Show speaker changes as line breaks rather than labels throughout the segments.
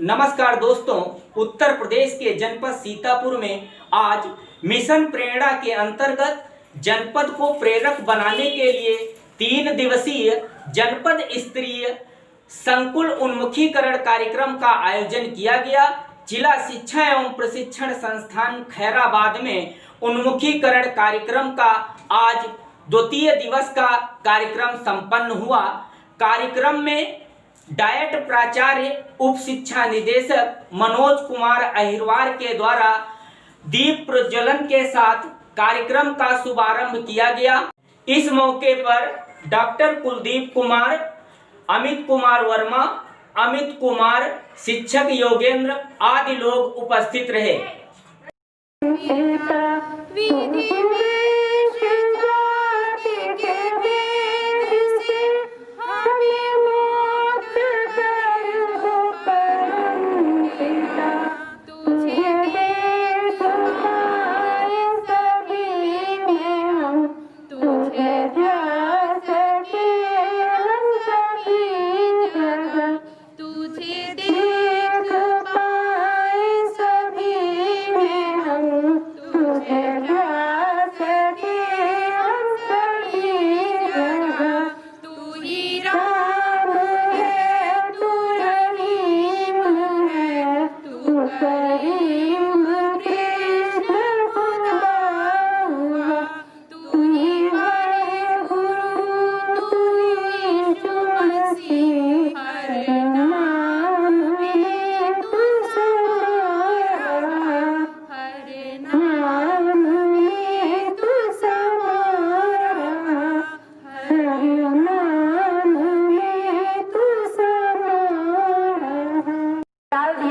नमस्कार दोस्तों, उत्तर प्रदेश के जनपद सीतापुर में आज मिशन प्रेरणा के अंतर्गत जनपद को प्रेरक बनाने के लिए 3 दिवसीय जनपद स्तरीय संकुल उन्मुखीकरण कार्यक्रम का आयोजन किया गया। जिला शिक्षा एवं प्रशिक्षण संस्थान खैराबाद में उन्मुखीकरण कार्यक्रम का आज द्वितीय दिवस का कार्यक्रम संपन्न हुआ। कार्यक्रम में डायट प्राचार्य उप शिक्षा निदेशक मनोज कुमार अहिरवार के द्वारा दीप प्रज्वलन के साथ कार्यक्रम का शुभारंभ किया गया। इस मौके पर डॉक्टर कुलदीप कुमार, अमित कुमार वर्मा, अमित कुमार, शिक्षक योगेंद्र आदि लोग उपस्थित रहे।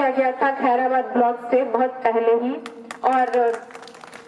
गया था खैराबाद ब्लॉक से बहुत पहले ही। और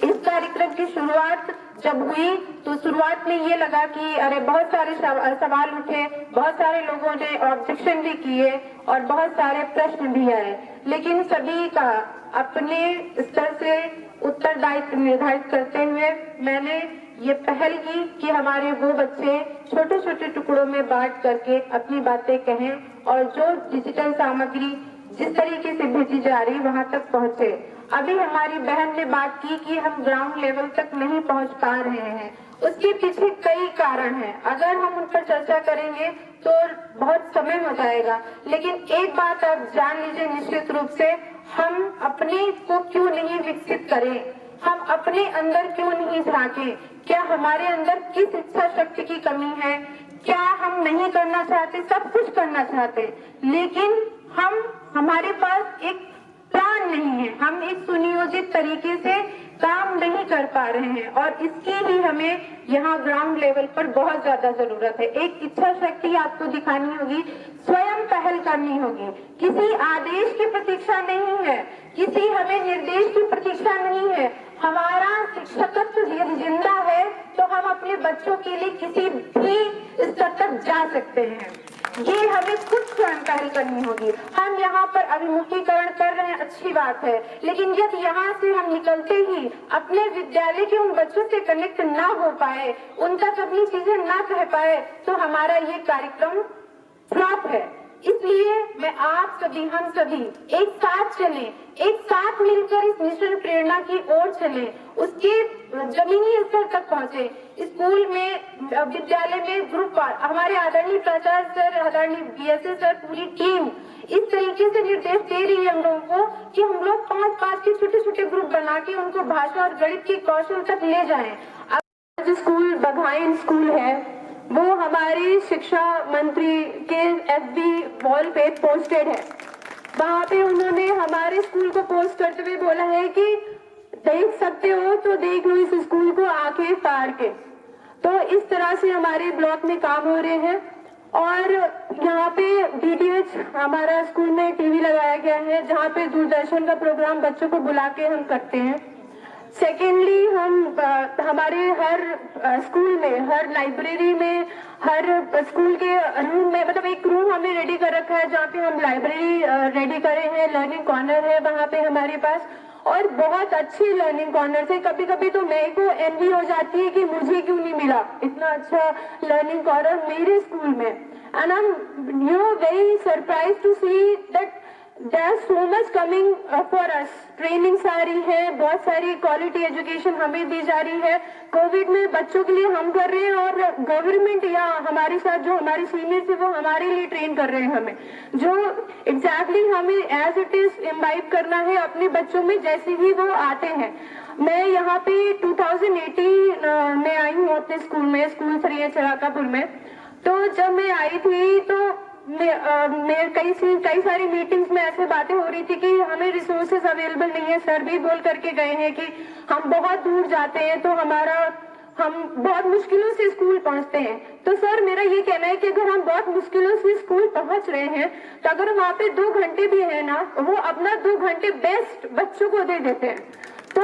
इस कार्यक्रम की शुरुआत जब हुई तो शुरुआत में ये लगा कि अरे बहुत सारे सवाल उठे, बहुत सारे लोगों ने ऑब्जेक्शन भी किए और बहुत सारे प्रश्न भी आए, लेकिन सभी का अपने स्तर से उत्तरदायित्व निर्धारित करते हुए मैंने ये पहल की कि हमारे वो बच्चे छोटे छोटे टुकड़ों में बांट करके अपनी बातें कहें और जो डिजिटल सामग्री जिस तरीके से भेजी जा रही वहां तक पहुंचे। अभी हमारी बहन ने बात की कि हम ग्राउंड लेवल तक नहीं पहुंच पा रहे हैं, उसके पीछे कई कारण हैं। अगर हम उन पर चर्चा करेंगे तो बहुत समय हो जाएगा, लेकिन एक बात आप जान लीजिए निश्चित रूप से, हम अपने को क्यों नहीं विकसित करें, हम अपने अंदर क्यों नहीं झांकें, क्या हमारे अंदर किस इच्छा शक्ति की कमी है, क्या हम नहीं करना चाहते, सब कुछ करना चाहते, लेकिन हमारे पास एक प्लान नहीं है, हम एक सुनियोजित तरीके से काम नहीं कर पा रहे हैं और इसकी ही हमें यहाँ ग्राउंड लेवल पर बहुत ज्यादा जरूरत है। एक इच्छा शक्ति आपको दिखानी होगी, स्वयं पहल करनी होगी, किसी आदेश की प्रतीक्षा नहीं है, किसी हमें निर्देश की प्रतीक्षा नहीं है। हमारा शिक्षकत्व जिंदा है तो हम अपने बच्चों के लिए किसी भी स्तर तक जा सकते हैं। ये हमें खुद स्वयं पहल करनी होगी। हम यहाँ पर अभिमुखीकरण कर रहे हैं, अच्छी बात है, लेकिन यदि यहाँ से हम निकलते ही अपने विद्यालय के उन बच्चों से कनेक्ट ना हो पाए, उन तक अपनी चीजें ना कह पाए, तो हमारा ये कार्यक्रम फ्लॉप है। इसलिए मैं आप सभी, हम सभी एक साथ चलें, एक साथ मिलकर इस मिशन प्रेरणा की ओर चलें, उसके जमीनी स्तर तक पहुंचे। स्कूल में, विद्यालय में ग्रुप, हमारे आदरणीय प्राचार्य सर, आदरणीय बीएसए सर, पूरी टीम इस तरीके से निर्देश दे रही है हम लोगों को कि हम लोग 5-5 के छोटे छोटे ग्रुप बना के उनको भाषा और गणित के कौशल तक ले जाएं। जो स्कूल बघाइन स्कूल है वो हमारी शिक्षा मंत्री के एफबी वॉल पे पोस्टेड है। वहाँ पे उन्होंने हमारे स्कूल को पोस्ट करते हुए बोला है कि देख सकते हो तो देख लो इस स्कूल को आंखें फाड़ के। तो इस तरह से हमारे ब्लॉक में काम हो रहे हैं और यहाँ पे डीटीएच हमारा स्कूल में टीवी लगाया गया है जहाँ पे दूरदर्शन का प्रोग्राम बच्चों को बुला के हम करते हैं। सेकेंडली हम हमारे हर स्कूल में, हर लाइब्रेरी में, हर स्कूल के रूम में, मतलब एक रूम हमने रेडी कर रखा है जहाँ पे हम लाइब्रेरी रेडी करे हैं, लर्निंग कॉर्नर है वहाँ पे हमारे पास, और बहुत अच्छी लर्निंग कॉर्नर है। कभी कभी तो मेरे को एनवी हो जाती है कि मुझे क्यों नहीं मिला इतना अच्छा लर्निंग कॉर्नर मेरे स्कूल में। And I am very surprise to see that There's so much coming for us. Trainings आ रही है, बहुत सारी क्वालिटी एजुकेशन हमें दी जा रही है। कोविड में बच्चों के लिए हम कर रहे हैं और गवर्नमेंट या हमारे साथ जो हमारे सीनियर थे वो हमारे लिए ट्रेन कर रहे हैं हमें, जो एग्जैक्टली हमें एज इट इज इम्बाइब करना है अपने बच्चों में जैसे ही वो आते हैं। मैं यहाँ पे 2018 में आई हूँ अपने स्कूल में, स्कूल 3 है चिराकापुर में। तो जब मैं आई थी तो मेरे कई सारी मीटिंग्स में ऐसे बातें हो रही थी कि हमें रिसोर्सेज अवेलेबल नहीं है। सर भी बोल करके गए हैं कि हम बहुत दूर जाते हैं तो हम बहुत मुश्किलों से स्कूल पहुंचते हैं। तो सर मेरा ये कहना है कि अगर हम बहुत मुश्किलों से स्कूल पहुंच रहे हैं तो अगर वहाँ पे 2 घंटे भी है ना, वो अपना 2 घंटे बेस्ट बच्चों को दे देते हैं। तो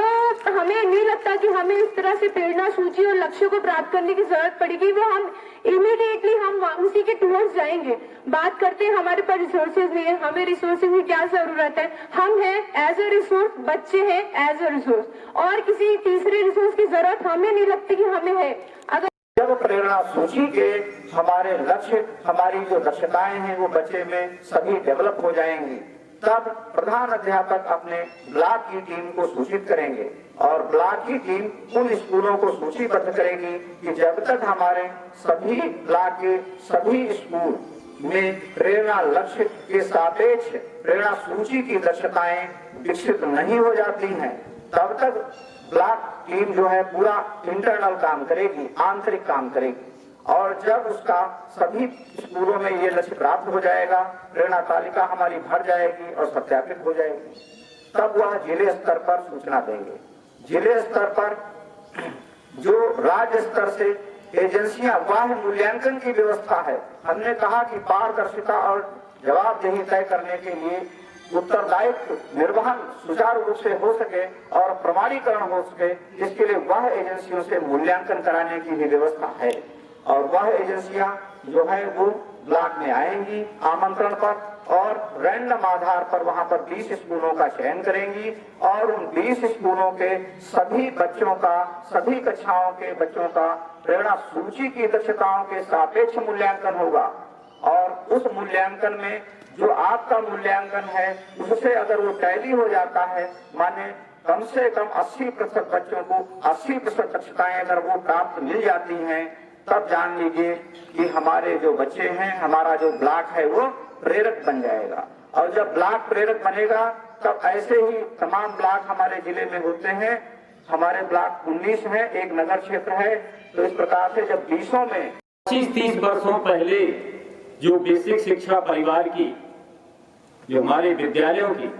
हमें नहीं लगता कि हमें इस तरह से प्रेरणा सूची और लक्ष्य को प्राप्त करने की जरूरत पड़ेगी। वो हम इमीडिएटली हम उसी के टूवर्ड्स जाएंगे। बात करते हैं हमारे पास रिसोर्सेज नहीं है, हमें रिसोर्सेज की क्या जरूरत है? हम हैं एज अ रिसोर्स, बच्चे हैं एज अ रिसोर्स, और किसी तीसरे रिसोर्स की जरूरत हमें नहीं लगती कि हमें है। अगर
जब प्रेरणा सूची के हमारे लक्ष्य, हमारी जो दक्षताएं हैं वो बच्चे में सभी डेवलप हो जाएंगी, तब प्रधान अध्यापक अपने ब्लॉक की टीम को सूचित करेंगे और ब्लॉक की टीम उन स्कूलों को सूचीबद्ध करेगी कि जब तक हमारे सभी ब्लॉक के सभी स्कूल में प्रेरणा लक्ष्य के सापेक्ष प्रेरणा सूची की दक्षताएं विकसित नहीं हो जाती हैं, तब तक ब्लॉक टीम जो है पूरा इंटरनल काम करेगी, आंतरिक काम करेगी। और जब उसका सभी स्कूलों में ये लक्ष्य प्राप्त हो जाएगा, प्रेरणा तालिका हमारी भर जाएगी और सत्यापित हो जाएगी, तब वह जिले स्तर पर सूचना देंगे। जिले स्तर पर जो राज्य स्तर से एजेंसियां वाह मूल्यांकन की व्यवस्था है, हमने कहा कि पारदर्शिता और जवाबदेही तय करने के लिए उत्तरदायित्व निर्वहन सुचारू रूप से हो सके और प्रमाणीकरण हो सके, इसके लिए वह एजेंसियों से मूल्यांकन कराने की भी व्यवस्था है। और वह एजेंसियां जो है वो ब्लॉक में आएंगी आमंत्रण पर और रैंडम आधार पर वहां पर 20 स्कूलों का चयन करेंगी और उन 20 स्कूलों के सभी बच्चों का, सभी कक्षाओं के बच्चों का प्रेरणा सूची की दक्षताओं के सापेक्ष मूल्यांकन होगा। और उस मूल्यांकन में जो आपका मूल्यांकन है उससे अगर वो टैली हो जाता है, माने कम से कम 80% बच्चों को 80% दक्षताएं अगर वो प्राप्त मिल जाती हैं, तब जान लीजिए कि हमारे जो बच्चे हैं, हमारा जो ब्लॉक है वो प्रेरक बन जाएगा। और जब ब्लॉक प्रेरक बनेगा तब ऐसे ही तमाम ब्लॉक हमारे जिले में होते हैं। हमारे ब्लॉक 19 है, एक नगर क्षेत्र है। तो इस प्रकार से जब 20 में
25-30 वर्षों पहले जो बेसिक शिक्षा परिवार की, जो हमारे विद्यालयों की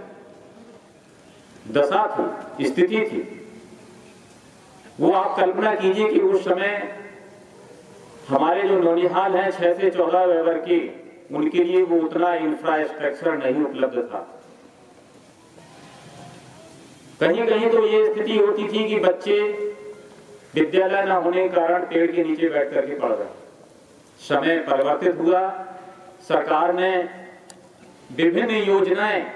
दशा थी, स्थिति थी, वो आप कल्पना कीजिए कि उस समय हमारे जो नौनिहाल हैं 6 से 14 वर्ग के, उनके लिए वो उतना इंफ्रास्ट्रक्चर नहीं उपलब्ध था। कहीं कहीं तो ये स्थिति होती थी कि बच्चे विद्यालय न होने के कारण पेड़ के नीचे बैठ करके पढ़ रहे। समय परिवर्तित हुआ, सरकार ने विभिन्न योजनाएं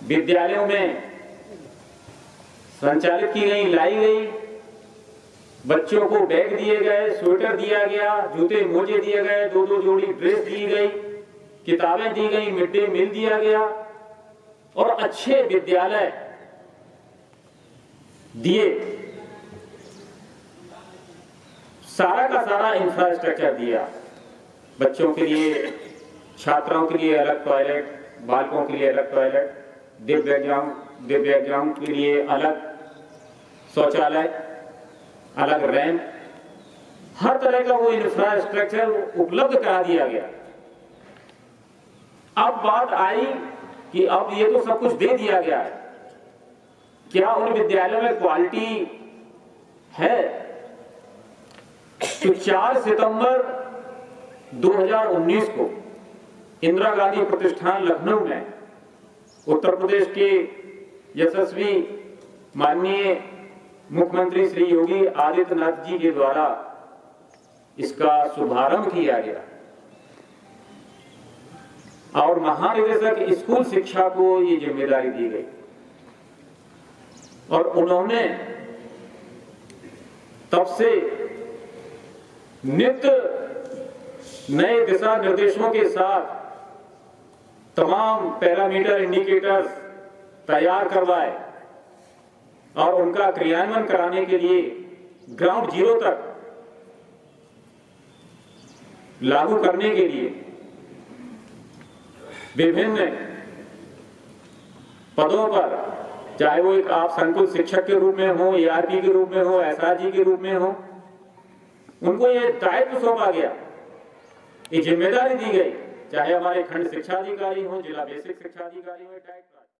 विद्यालयों में संचालित की गई, लाई गई। बच्चों को बैग दिए गए, स्वेटर दिया गया, जूते मोजे दिए गए, 2-2 जोड़ी ड्रेस दी गई, किताबें दी गई, मिड डे मील दिया गया और अच्छे विद्यालय दिए। सारा का सारा इंफ्रास्ट्रक्चर दिया। बच्चों के लिए, छात्राओं के लिए अलग टॉयलेट, बालकों के लिए अलग टॉयलेट, दिव्यांगों के लिए अलग शौचालय, अलग रैंप, हर तरह का वो इंफ्रास्ट्रक्चर उपलब्ध करा दिया गया। अब बात आई कि अब ये तो सब कुछ दे दिया गया है, क्या उन विद्यालयों में क्वालिटी है? तो 4 सितंबर 2019 को इंदिरा गांधी प्रतिष्ठान लखनऊ में उत्तर प्रदेश के यशस्वी माननीय मुख्यमंत्री श्री योगी आदित्यनाथ जी के द्वारा इसका शुभारंभ किया गया और महानिदेशक स्कूल शिक्षा को ये जिम्मेदारी दी गई और उन्होंने तब से नित्य नए दिशा निर्देशों के साथ तमाम पैरामीटर इंडिकेटर्स तैयार करवाए और उनका क्रियान्वयन कराने के लिए ग्राउंड जीरो तक लागू करने के लिए विभिन्न पदों पर, चाहे वो एक आप संकुल शिक्षक के रूप में हो, ERP के रूप में हो, SRG के रूप में हो, उनको ये दायित्व सौंपा गया, ये जिम्मेदारी दी गई, चाहे हमारे खंड शिक्षा अधिकारी हो, जिला बेसिक शिक्षा अधिकारी हो,